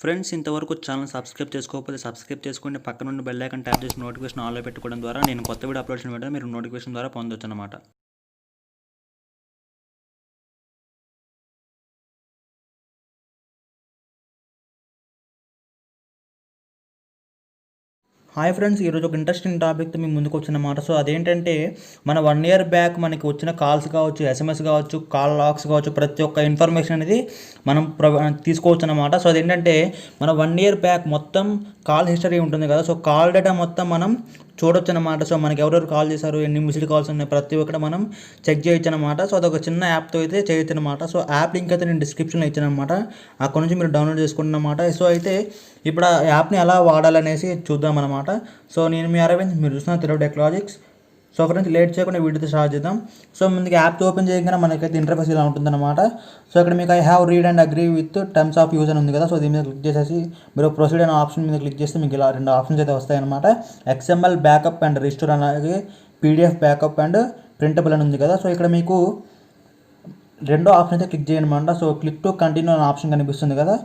Friends ఇంతవరకు channel subscribe చేసుకోకపోతే subscribe చేసుకోండి. పక్కన ఉన్న బెల్ ఐకాన్ ట్యాప్ చేసి నోటిఫికేషన్ ఆన్లో పెట్టుకోవడం ద్వారా నేను కొత్త వీడియో అప్లోడ్ చేసిన వెంటనే మీరు నోటిఫికేషన్ ద్వారా పొందొచ్చు అనమాట. హాయ్ ఫ్రెండ్స్, ఈరోజు ఒక ఇంట్రెస్టింగ్ టాపిక్తో మీ ముందుకు వచ్చినమాట. సో అదేంటంటే మన 1 year బ్యాక్ మనకి వచ్చిన కాల్స్ కావచ్చు, ఎస్ఎంఎస్ కావచ్చు, కాల్ లాగ్స్ కావచ్చు, ప్రతి ఒక్క ఇన్ఫర్మేషన్ అనేది మనం తీసుకోవచ్చు అనమాట. సో అదేంటంటే మన 1 year బ్యాక్ మొత్తం కాల్ హిస్టరీ ఉంటుంది కదా. సో కాల్ డేటా మొత్తం మనం చూడొచ్చు అనమాట. సో మనకి ఎవరెవరు కాల్ చేశారు, ఎన్ని మిస్డ్ కాల్స్ ఉన్నాయి, ప్రతి ఒక్కటి మనం చెక్ చేయొచ్చు అనమాట. సో అదొక చిన్న యాప్తో అయితే చేయొచ్చు అనమాట. సో యాప్ లింక్ అయితే నేను డిస్క్రిప్షన్లో ఇచ్చాను అనమాట. అక్కడ నుంచి మీరు డౌన్లోడ్ చేసుకుంటున్నమాట. సో అయితే ఇప్పుడు ఆ యాప్ని ఎలా వాడాలనేసి చూద్దాం అనమాట. సో నేను మీ అరవింద్, మీరు చూస్తున్న తెలుగు టెక్నాలజిక్స్. సో ఫ్రెండ్స్, లేట్ చేయకుండా వీడియోతో స్టార్ట్ చేద్దాం. సో ముందుగా యాప్ ఓపెన్ చేయగానే మనకైతే ఇంటర్ఫేస్ ఇలా ఉంటుందన్నమాట. సో ఇక్కడ మీకు I have read and agree with terms of use అని ఉంది కదా. సో దీని మీద క్లిక్ చేసేసి మీరు ప్రొసీడ్ అనే ఆప్షన్ మీద క్లిక్ చేస్తే మీకు ఇలా 2 ఆప్షన్స్ అయితే వస్తాయన్నమాట. ఎక్స్ఎంఎల్ బ్యాకప్ అండ్ రిస్టోర్, అలాగే పీడిఎఫ్ బ్యాకప్ అండ్ ప్రింటబుల్ అని ఉంది కదా. సో ఇక్కడ మీకు 2 ఆప్షన్ అయితే క్లిక్ చేయండి అనమాట. సో క్లిక్ టు కంటిన్యూ అనే ఆప్షన్ కనిపిస్తుంది కదా.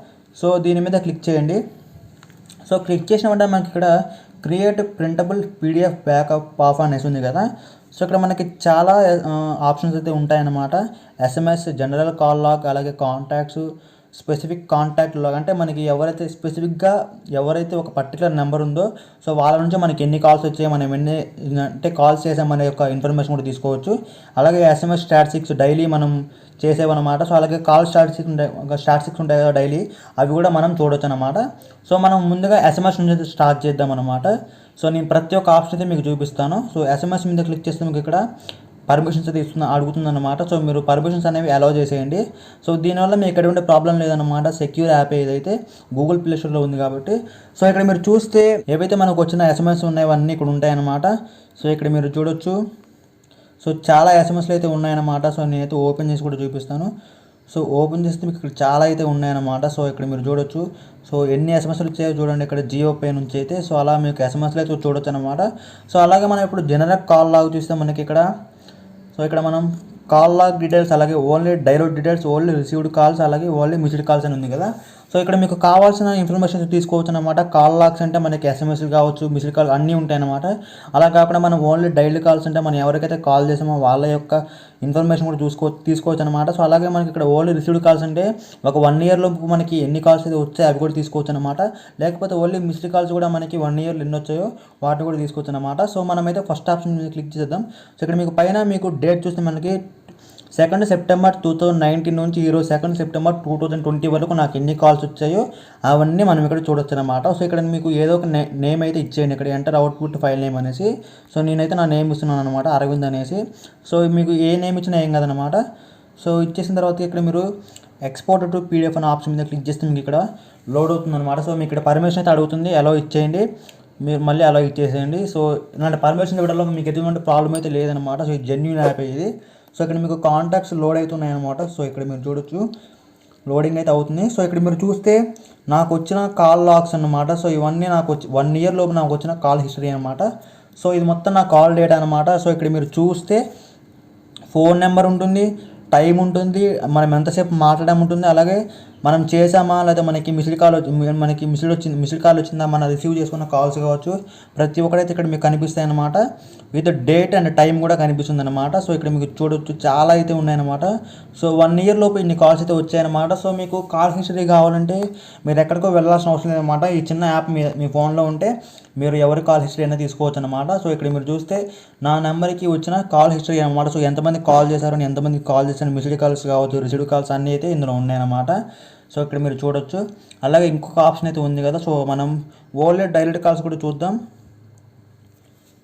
సో దీని మీద క్లిక్ చేయండి. సో క్లిక్ చేసిన వెంటనే మనకి ఇక్కడ create printable PDF backup of అనేసి ఉంది కదా. సో ఇక్కడ మనకి చాలా ఆప్షన్స్ అయితే ఉంటాయన్నమాట. ఎస్ఎంఎస్, జనరల్ కాల్ లాగ్, అలాగే కాంటాక్ట్స్, స్పెసిఫిక్ కాంటాక్ట్ లాగ్, అంటే మనకి ఎవరైతే స్పెసిఫిక్గా ఎవరైతే ఒక పర్టికులర్ నెంబర్ ఉందో సో వాళ్ళ నుంచి మనకి ఎన్ని కాల్స్ వచ్చాయి, మనం ఎన్ని అంటే కాల్స్ చేసామనే యొక్క ఇన్ఫర్మేషన్ కూడా తీసుకోవచ్చు. అలాగే ఎస్ఎంఎస్ స్టాటిస్టిక్స్ డైలీ మనం చేసేవన్నమాట. సో అలాగే కాల్ స్టాటిస్టిక్స్ ఉంటాయి కదా డైలీ, అవి కూడా మనం చూడొచ్చు అనమాట. సో మనం ముందుగా ఎస్ఎంఎస్ నుంచి స్టార్ట్ చేద్దాం అనమాట. సో నేను ప్రతి ఒక్క ఆప్షన్ అయితే మీకు చూపిస్తాను. సో ఎస్ఎంఎస్ మీద క్లిక్ చేస్తే మీకు ఇక్కడ పర్మిషన్స్ అయితే అడుగుతుందన్నమాట. సో మీరు పర్మిషన్స్ అనేవి అలౌ చేసేయండి. సో దీనివల్ల మీకు ఎక్కడ ఉండే ప్రాబ్లం లేదన్నమాట. సెక్యూర్ యాప్ ఏదైతే గూగుల్ ప్లే స్టోర్లో ఉంది కాబట్టి. సో ఇక్కడ మీరు చూస్తే ఏవైతే మనకు వచ్చిన ఎస్ఎంఎస్ ఉన్నాయో అన్నీ ఇక్కడ ఉంటాయన్నమాట. సో ఇక్కడ మీరు చూడొచ్చు. సో చాలా ఎస్ఎంఎస్లు అయితే ఉన్నాయన్నమాట. సో నేనైతే ఓపెన్ చేసి కూడా చూపిస్తాను. సో ఓపెన్ చేస్తే మీకు ఇక్కడ చాలా అయితే ఉన్నాయన్నమాట. సో ఇక్కడ మీరు చూడొచ్చు. సో ఎన్ని ఎస్ఎంఎస్లు వచ్చాయో చూడండి ఇక్కడ జియో పే నుంచి అయితే. సో అలా మీకు ఎస్ఎంఎస్లు అయితే చూడొచ్చు అనమాట. సో అలాగే మనం ఇప్పుడు జనరల్ కాల్ లాగ్ చూస్తే మనకి ఇక్కడ మనం కాల్ లాగ్ డీటెయిల్స్, అలాగే only direct details, only received calls, అలాగే ఓన్లీ మిస్డ్ కాల్స్ అని ఉంది కదా. సో ఇక్కడ మీకు కావాల్సిన ఇన్ఫర్మేషన్ తీసుకోవచ్చు అనమాట. కాల్ లాగ్స్ అంటే మనకి ఎస్ఎంఎస్లు కావచ్చు, మిస్డ్ కాల్ అన్నీ ఉంటాయన్నమాట. అలా కాకుండా మనం ఓన్లీ డైలీ కాల్స్ అంటే మనం ఎవరికైతే కాల్ చేసామో వాళ్ళ యొక్క ఇన్ఫర్మేషన్ కూడా తీసుకోవచ్చు అనమాట. సో అలాగే మనకి ఇక్కడ ఓన్లీ రిసీవ్డ్ కాల్స్ అంటే ఒక 1 year లోపు మనకి ఎన్ని కాల్స్ అయితే వచ్చాయి అవి కూడా తీసుకోవచ్చు అనమాట. లేకపోతే ఓన్లీ మిస్డ్ కాల్స్ కూడా మనకి 1 year ఎన్ని వచ్చాయో వాటి కూడా తీసుకోవచ్చు అనమాట. సో మనమైతే ఫస్ట్ ఆప్షన్ మీద క్లిక్ చేద్దాం. సో ఇక్కడ మీకు పైన మీకు డేట్ చూస్తే మనకి 2 September 2019 నుంచి ఈరోజు 2 September 2020 వరకు నాకు ఎన్ని కాల్స్ వచ్చాయో అవన్నీ మనం ఇక్కడ చూడొచ్చు అనమాట. సో ఇక్కడ మీకు ఏదో ఒక నేమ్ అయితే ఇచ్చేయండి. ఇక్కడ ఎంటర్ అవుట్పుట్ ఫైల్ నేమ్ అనేసి. సో నేనైతే నా నేమ్ ఇస్తున్నాను అనమాట, అరవింద్ అనేసి. సో మీకు ఏ నేమ్ ఇచ్చినా ఏం కాదనమాట. సో ఇచ్చేసిన తర్వాత ఇక్కడ మీరు ఎక్స్పోర్ట్ టు పీడిఎఫ్ అనే ఆప్షన్ మీద క్లిక్ చేస్తే మీకు ఇక్కడ లోడ్ అవుతుంది అనమాట. సో మీకు ఇక్కడ పర్మిషన్ అయితే అడుగుతుంది, అలౌ ఇచ్చేయండి. మీరు మళ్ళీ అలౌ ఇచ్చేసేయండి. సో ఇలాంటి పర్మిషన్ ఇవ్వడంలో మీకు ఎటువంటి ప్రాబ్లం అయితే లేదనమాట. సో ఇది జెన్యూన్ యాప్ ఇది. సో ఇక్కడ మీకు కాంటాక్ట్స్ లోడ్ అవుతున్నాయి అనమాట. సో ఇక్కడ మీరు చూడొచ్చు, లోడింగ్ అయితే అవుతుంది. సో ఇక్కడ మీరు చూస్తే నాకు వచ్చిన కాల్ లాగ్స్ అనమాట. సో ఇవన్నీ నాకు 1 year లోపు నాకు వచ్చిన కాల్ హిస్టరీ అనమాట. సో ఇది మొత్తం నా కాల్ డేటా అనమాట. సో ఇక్కడ మీరు చూస్తే ఫోన్ నెంబర్ ఉంటుంది, టైం ఉంటుంది, మనం ఎంతసేపు మాట్లాడడం ఉంటుంది, అలాగే మనం చేసామా లేదా మనకి మిస్డ్ కాల్ వచ్చిందా, మనం రిసీవ్ చేసుకున్న కాల్స్ కావచ్చు, ప్రతి ఒక్కరైతే ఇక్కడ మీకు కనిపిస్తాయి అనమాట. విత్ డేట్ అండ్ టైం కూడా కనిపిస్తుంది అనమాట. సో ఇక్కడ మీకు చూడొచ్చు చాలా అయితే ఉన్నాయన్నమాట. సో 1 year లోపు ఇన్ని కాల్స్ అయితే వచ్చాయన్నమాట. సో మీకు కాల్ హిస్టరీ కావాలంటే మీరు ఎక్కడికో వెళ్ళాల్సిన అవసరం లేదన్నమాట. ఈ చిన్న యాప్ మీ ఫోన్లో ఉంటే మీరు ఎవరి కాల్ హిస్టరీ అయినా తీసుకోవచ్చు అనమాట. సో ఇక్కడ మీరు చూస్తే నా నెంబర్కి వచ్చిన కాల్ హిస్టరీ అనమాట. సో ఎంతమంది కాల్ చేశారు, ఎంతమంది కాల్ చేశారు, మిస్డ్ కాల్స్ కావచ్చు, రిసీవ్డ్ కాల్స్ అన్నీ అయితే ఇందులో ఉన్నాయన్నమాట. సో ఇక్కడ మీరు చూడొచ్చు. అలాగే ఇంకొక ఆప్షన్ అయితే ఉంది కదా. సో మనం ఓన్లీ డైరెక్ట్ కాల్స్ కూడా చూద్దాం.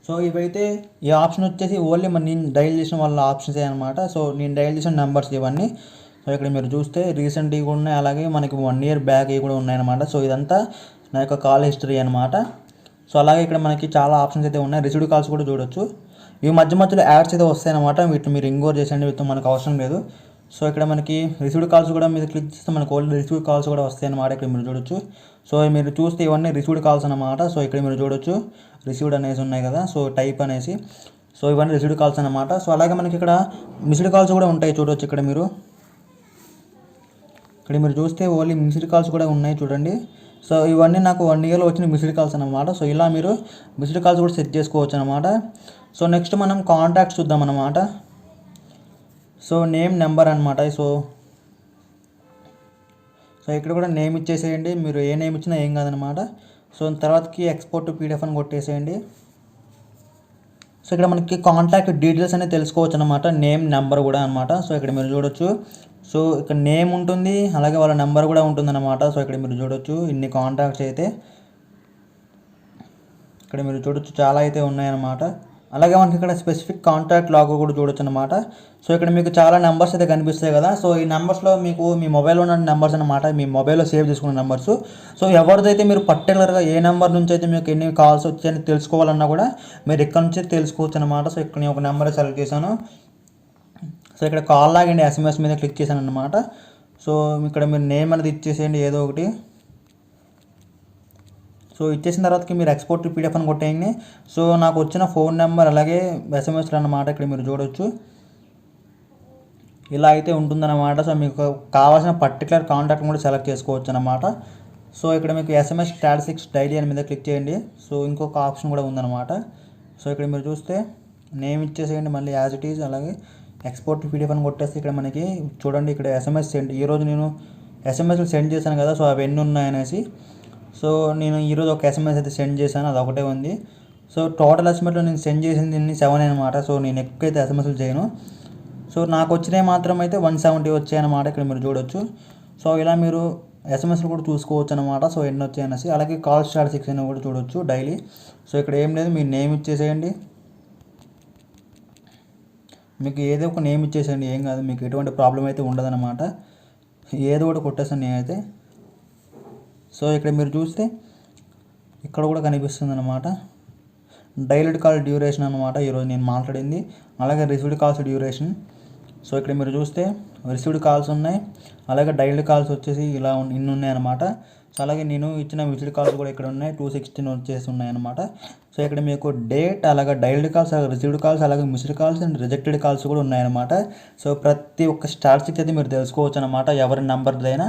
సో ఇవైతే ఈ ఆప్షన్ వచ్చేసి ఓన్లీ నేను డైల్ చేసిన వాళ్ళ ఆప్షన్స్ అనమాట. సో నేను డైల్ చేసిన నెంబర్స్ ఇవన్నీ. సో ఇక్కడ మీరు చూస్తే రీసెంట్గా కూడా ఉన్నాయి, అలాగే మనకి 1 year బ్యాక్ కూడా ఉన్నాయన్నమాట. సో ఇదంతా నా యొక్క కాల్ హిస్టరీ అనమాట. సో అలాగే ఇక్కడ మనకి చాలా ఆప్షన్స్ అయితే ఉన్నాయి. రిసీవ్డ్ కాల్స్ కూడా చూడొచ్చు. ఇవి మధ్యలో యాడ్స్ అయితే వస్తాయన్నమాట. వీటిని మీరు ఇగ్నోర్ చేసేయండి, వీటితో మనకు అవసరం లేదు. సో ఇక్కడ మనకి రిసీవ్డ్ కాల్స్ కూడా మీద క్లిక్ చేస్తే మనకు ఓన్లీ రిసీవ్డ్ కాల్స్ కూడా వస్తాయి అన్నమాట. ఇక్కడ మీరు చూడొచ్చు. సో మీరు చూస్తే ఇవన్నీ రిసీవ్డ్ కాల్స్ అన్నమాట. సో ఇక్కడ మీరు చూడొచ్చు రిసీవ్డ్ అనేసి ఉన్నాయి కదా. సో టైప్ అనేసి. సో ఇవన్నీ రిసీవ్డ్ కాల్స్ అన్నమాట. సో అలాగే మనకి ఇక్కడ మిస్డ్ కాల్స్ కూడా ఉంటాయి చూడొచ్చు ఇక్కడ మీరు. ఇక్కడ మీరు చూస్తే ఓన్లీ మిస్డ్ కాల్స్ కూడా ఉన్నాయి చూడండి. సో ఇవన్నీ నాకు 1 ఇయర్లో వచ్చిన మిస్డ్ కాల్స్ అనమాట. సో ఇలా మీరు మిస్డ్ కాల్స్ కూడా సెట్ చేసుకోవచ్చు అనమాట. సో నెక్స్ట్ మనం కాంటాక్ట్స్ చూద్దాం అనమాట. సో నేమ్ నెంబర్ అనమాట. సో ఇక్కడ కూడా నేమ్ ఇచ్చేసేయండి. మీరు ఏ నేమ్ ఇచ్చినా ఏం కాదనమాట. సో తర్వాతకి ఎక్స్పోర్ట్ పీడిఎఫ్ అని కొట్టేసేయండి. సో ఇక్కడ మనకి కాంటాక్ట్ డీటెయిల్స్ అనేది తెలుసుకోవచ్చు అనమాట, నేమ్ నెంబర్ కూడా అనమాట. సో ఇక్కడ మీరు చూడొచ్చు. సో ఇక్కడ నేమ్ ఉంటుంది, అలాగే వాళ్ళ నెంబర్ కూడా ఉంటుందన్నమాట. సో ఇక్కడ మీరు చూడొచ్చు ఇన్ని కాంటాక్ట్స్ అయితే ఇక్కడ మీరు చూడొచ్చు, చాలా అయితే ఉన్నాయన్నమాట. అలాగే మనకి ఇక్కడ స్పెసిఫిక్ కాంటాక్ట్ లాగ్ కూడా చూడొచ్చు అనమాట. సో ఇక్కడ మీకు చాలా నెంబర్స్ అయితే కనిపిస్తాయి కదా. సో ఈ నెంబర్స్లో మీకు మీ మొబైల్లో ఉన్న నెంబర్స్ అనమాట, మీ మొబైల్లో సేవ్ చేసుకున్న నెంబర్స్. సో ఎవరిదైతే మీరు పర్టికులర్గా ఏ నెంబర్ నుంచి అయితే మీకు ఎన్ని కాల్స్ వచ్చాయని తెలుసుకోవాలన్నా కూడా మీరు ఇక్కడ నుంచి తెలుసుకోవచ్చు అనమాట. సో ఇక్కడ నేను ఒక నెంబర్ సెలెక్ట్ చేశాను. సో ఇక్కడ కాల్ లాగ్ అండ్ SMS మీద క్లిక్ చేశాను అనమాట. సో ఇక్కడ మీరు నేమ్ అనేది ఇచ్చేసేయండి ఏదో ఒకటి. సో ఇచ్చేసిన తర్వాతకి మీరు ఎక్స్పోర్ట్ పీడిఎఫ్ అని కొట్టేయండి. సో నాకు వచ్చిన ఫోన్ నెంబర్ అలాగే SMS అన్నమాట ఇక్కడ మీరు చూడొచ్చు. ఇలా అయితే ఉంటుందన్నమాట. సో మీకు కావాల్సిన పర్టికులర్ కాంటాక్ట్ కూడా సెలెక్ట్ చేసుకోవచ్చు అనమాట. సో ఇక్కడ మీకు SMS స్టాటిస్టిక్స్ డైలీ అని మీద క్లిక్ చేయండి. సో ఇంకొక ఆప్షన్ కూడా ఉందన్నమాట. సో ఇక్కడ మీరు చూస్తే నేమ్ ఇచ్చేసేయండి మళ్ళీ యాజ్ ఇట్ ఈజ్. అలాగే ఎక్స్పోర్ట్ పీడిఎఫ్ అని కొట్టేస్తే ఇక్కడ మనకి చూడండి ఇక్కడ SMS సెండ్. ఈరోజు నేను SMSలు సెండ్ చేశాను కదా. సో అవి ఎన్ని ఉన్నాయనేసి. సో నేను ఈరోజు ఒక SMS అయితే సెండ్ చేశాను, అది ఒకటే ఉంది. సో టోటల్ ఎస్టిమేట్లో నేను సెండ్ చేసింది 7 అనమాట. సో నేను ఎక్కువైతే SMSలు చేయను. సో నాకు వచ్చినవి మాత్రం అయితే 170 వచ్చాయన్నమాట ఇక్కడ మీరు చూడొచ్చు. సో ఇలా మీరు SMSలు కూడా చూసుకోవచ్చు అనమాట. సో ఎన్ని వచ్చాయనేసి. అలాగే కాల్ స్టాటిస్టిక్స్ అని కూడా చూడొచ్చు డైలీ. సో ఇక్కడ ఏం లేదు, మీ నేమ్ ఇచ్చేసేయండి. మీకు ఏదో ఒక నేమ్ ఇచ్చేసేయండి, ఏం కాదు, మీకు ఎటువంటి ప్రాబ్లం అయితే ఉండదన్నమాట. ఏదో ఒకటి కొట్టేస్తాను నేనైతే. సో ఇక్కడ మీరు చూస్తే ఇక్కడ కూడా కనిపిస్తుంది అనమాట డైలీడ్ కాల్ డ్యూరేషన్ అనమాట ఈరోజు నేను మాట్లాడింది. అలాగే రిసీవ్డ్ కాల్స్ డ్యూరేషన్. సో ఇక్కడ మీరు చూస్తే రిసీవ్డ్ కాల్స్ ఉన్నాయి, అలాగే డైలీడ్ కాల్స్ వచ్చేసి ఇలా ఇన్ని ఉన్నాయన్నమాట. సో అలాగే నేను ఇచ్చిన మిస్డ్ కాల్స్ కూడా ఇక్కడ ఉన్నాయి, 216 వచ్చేసి ఉన్నాయన్నమాట. సో ఇక్కడ మీకు డేట్, అలాగే డైల్డ్ కాల్స్, అలాగే రిసీవ్డ్ కాల్స్, అలాగే missed calls and rejected calls కూడా ఉన్నాయన్నమాట. సో ప్రతి ఒక్క స్టాటిస్టిక్స్ అయితే మీరు తెలుసుకోవచ్చు అనమాట, ఎవరి నెంబర్దైనా.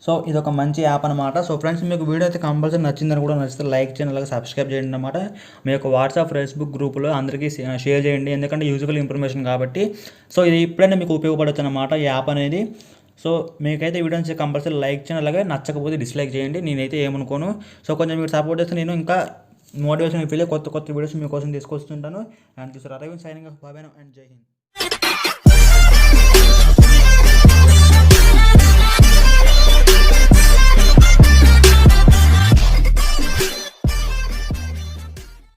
సో ఇది ఒక మంచి యాప్ అనమాట. సో ఫ్రెండ్స్, మీకు వీడియో అయితే కంపల్సరీ నచ్చిందని కూడా నచ్చితే లైక్ చేయండి, అలాగే సబ్స్క్రైబ్ చేయండి అనమాట. మీ యొక్క వాట్సాప్, ఫేస్బుక్ గ్రూపులో అందరికీ షేర్ చేయండి, ఎందుకంటే యూజ్ఫుల్ ఇన్ఫర్మేషన్ కాబట్టి. సో ఇది ఇప్పుడైనా మీకు ఉపయోగపడవచ్చు అనమాట ఈ యాప్ అనేది. సో మీకైతే వీడియో నుంచి కంపల్సరీ లైక్ చేయండి, అలాగే నచ్చకపోతే డిస్లైక్ చేయండి, నేనైతే ఏమనుకోను. సో కొంచెం మీరు సపోర్ట్ చేస్తే నేను ఇంకా మోటివేషన్ ఫీల్ కొత్త వీడియోస్ మీకోసం తీసుకొస్తుంటాను. అండ్ చూసారు Arvind signing off, bye and జై హింద్.